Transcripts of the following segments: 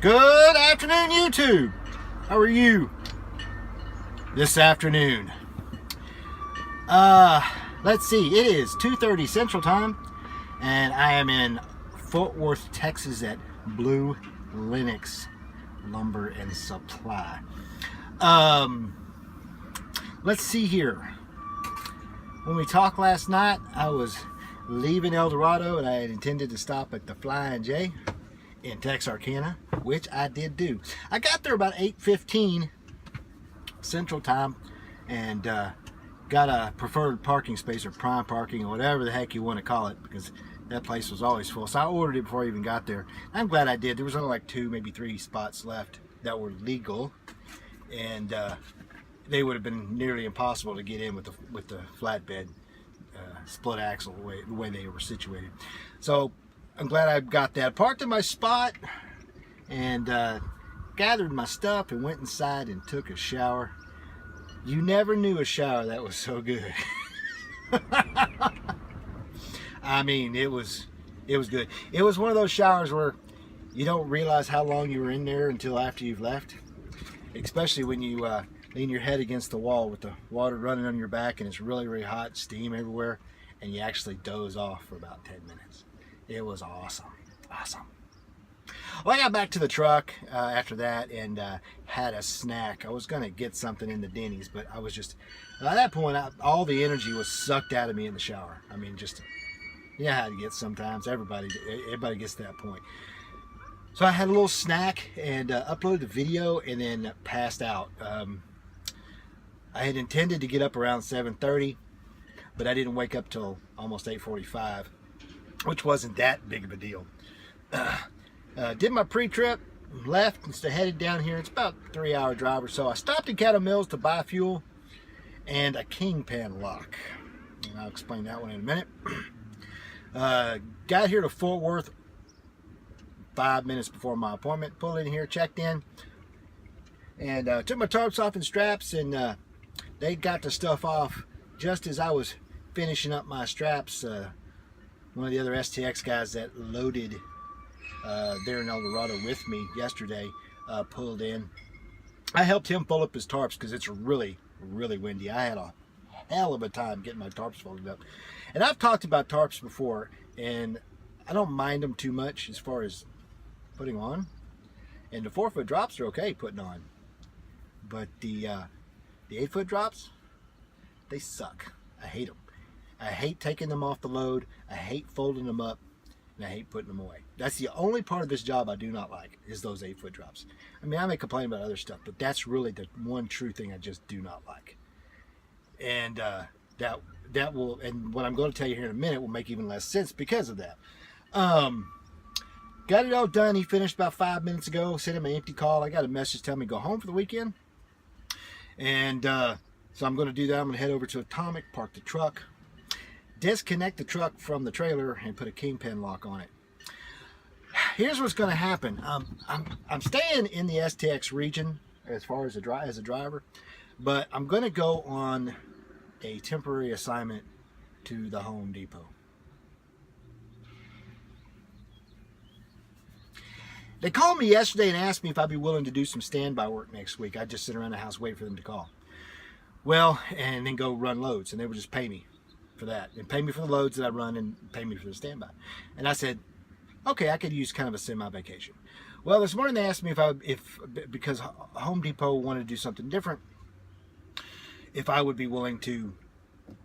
Good afternoon, YouTube. How are you this afternoon? Let's see. It is 2:30 Central Time, and I am in Fort Worth, Texas at Blue Linux Lumber and Supply. Let's see here. When we talked last night, I was leaving El Dorado, and I had intended to stop at the Flying J in Texarkana, which I did do. I got there about 8:15 Central Time, and got a preferred parking space, or prime parking, or whatever the heck you want to call it, because that place was always full. So I ordered it before I even got there. I'm glad I did. There was only like 2, maybe 3 spots left that were legal, and they would have been nearly impossible to get in with the flatbed split axle the way they were situated. So I'm glad I got that. Parked in my spot and gathered my stuff and went inside and took a shower. You never knew a shower that was so good. I mean, it was good. It was one of those showers where you don't realize how long you were in there until after you've left, especially when you lean your head against the wall with the water running on your back and it's really, really hot, steam everywhere, and you actually doze off for about 10 minutes. It was awesome. Well, I got back to the truck after that and had a snack. I was going to get something in the Denny's, but I was just, at that point, all the energy was sucked out of me in the shower. I mean, just, you know how it gets sometimes. Everybody gets to that point. So I had a little snack and uploaded the video and then passed out. I had intended to get up around 7:30, but I didn't wake up till almost 8:45, which wasn't that big of a deal. Did my pre-trip, left, and headed down here. It's about a 3-hour drive or so. I stopped at Cattle Mills to buy fuel and a kingpin lock. And I'll explain that one in a minute. Got here to Fort Worth 5 minutes before my appointment. Pulled in here, checked in, and took my tarps off and straps, and they got the stuff off just as I was finishing up my straps. One of the other STX guys that loaded there in El Dorado with me yesterday pulled in. I helped him pull up his tarps because it's really, really windy. I had a hell of a time getting my tarps folded up. And I've talked about tarps before, and I don't mind them too much as far as putting on. And the 4-foot drops are okay putting on. But the 8-foot drops, they suck. I hate them. I hate taking them off the load. I hate folding them up. And I hate putting them away. That's the only part of this job I do not like, is those 8-foot drops. I mean, I may complain about other stuff, but that's really the one true thing I just do not like. And that will, and what I'm going to tell you here in a minute will make even less sense because of that. Got it all done. He finished about 5 minutes ago. Sent him an empty call. I got a message telling me to go home for the weekend. And so I'm going to do that. I'm going to head over to Atomic, park the truck, disconnect the truck from the trailer, and put a kingpin lock on it. Here's what's going to happen. I'm staying in the STX region as far as a driver, but I'm going to go on a temporary assignment to the Home Depot. They called me yesterday and asked me if I'd be willing to do some standby work next week. I'd just sit around the house waiting for them to call. Well, and then go run loads, and they would just pay me for that, and pay me for the loads that I run, and pay me for the standby. And I said, okay, I could use kind of a semi-vacation. Well, this morning they asked me if because Home Depot wanted to do something different, if I would be willing to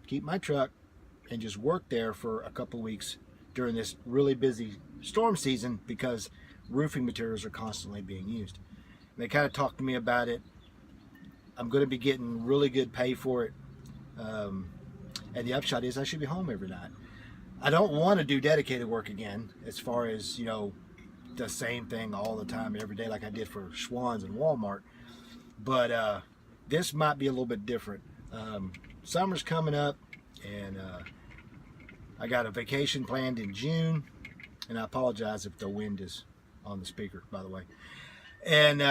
keep my truck and just work there for a couple of weeks during this really busy storm season, because roofing materials are constantly being used. And they kind of talked to me about it. I'm going to be getting really good pay for it. And the upshot is I should be home every night. I don't want to do dedicated work again, as far as, you know, the same thing all the time, every day, like I did for Schwann's and Walmart. But this might be a little bit different. Summer's coming up, and I got a vacation planned in June. And I apologize if the wind is on the speaker, by the way. And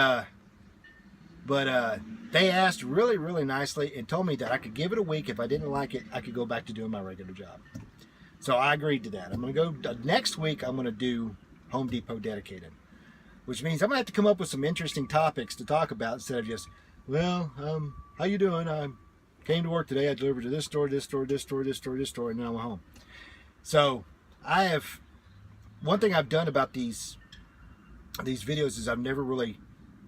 but they asked really, really nicely and told me that I could give it a week. If I didn't like it, I could go back to doing my regular job. So I agreed to that. I'm going to go next week. I'm going to do Home Depot dedicated. which means I'm gonna have to come up with some interesting topics to talk about instead of just, well, how you doing? I came to work today. I delivered to this store, this store, this store, this store, this store, and then I went home. So one thing I've done about these videos is I've never really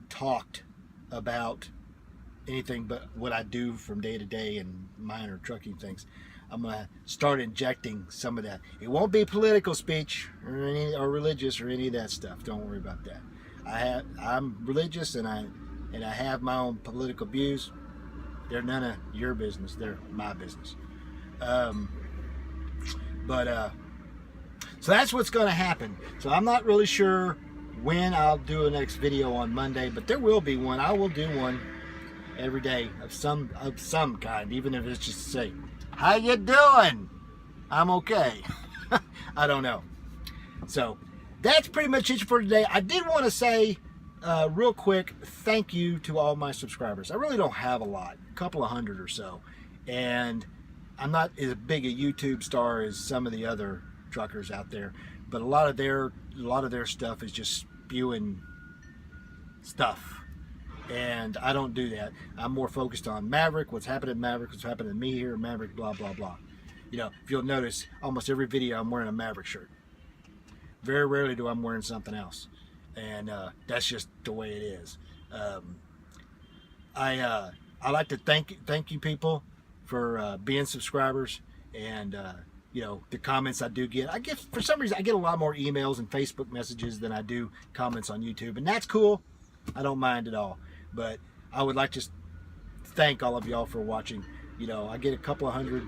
talked about anything but what I do from day to day and minor trucking things. I'm gonna start injecting some of that. It won't be political speech or religious or any of that stuff. Don't worry about that. I'm religious and I have my own political views. They're none of your business. They're my business. So that's what's going to happen. So I'm not really sure when I'll do a next video on Monday, but there will be one. I will do one every day of some kind, even if it's just to say, how you doing? I'm okay. I don't know. So that's pretty much it for today. I did want to say real quick, thank you to all my subscribers. I really don't have a lot, a couple of hundred or so, and I'm not as big a YouTube star as some of the other truckers out there, but a lot of their stuff is just spewing stuff, and I don't do that. I'm more focused on Maverick, what's happening in Maverick, what's happening to me here, Maverick, blah blah blah. You know, if you'll notice, almost every video I'm wearing a Maverick shirt. Very rarely do I'm wearing something else, and that's just the way it is. I like to thank you people for being subscribers, and you know, the comments I do get. For some reason I get a lot more emails and Facebook messages than I do comments on YouTube, and that's cool. I don't mind at all. But I would like to thank all of y'all for watching. You know, I get a couple of hundred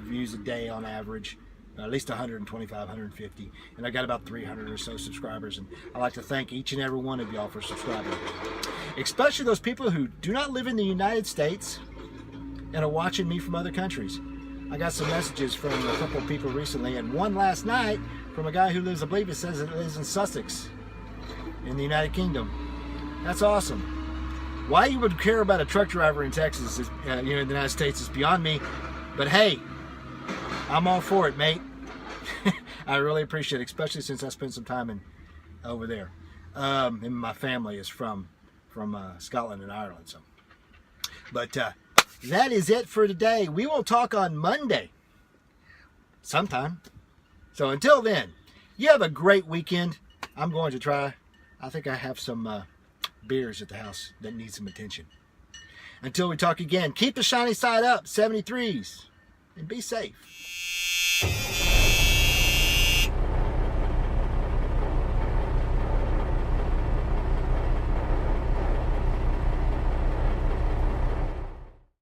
views a day on average, at least 125, 150, and I got about 300 or so subscribers, and I like to thank each and every one of y'all for subscribing, especially those people who do not live in the United States and are watching me from other countries. I got some messages from a couple of people recently, and one last night from a guy who lives, I believe it says it lives in Sussex in the United Kingdom. That's awesome. Why you would care about a truck driver in Texas, is, you know, in the United States, is beyond me. But hey, I'm all for it, mate. I really appreciate it, especially since I spent some time over there. And my family is from Scotland and Ireland. So, but that is it for today. We will talk on Monday sometime. So until then, you have a great weekend. I'm going to try. I think I have some beers at the house that need some attention. Until we talk again, keep the shiny side up, 73s, and be safe.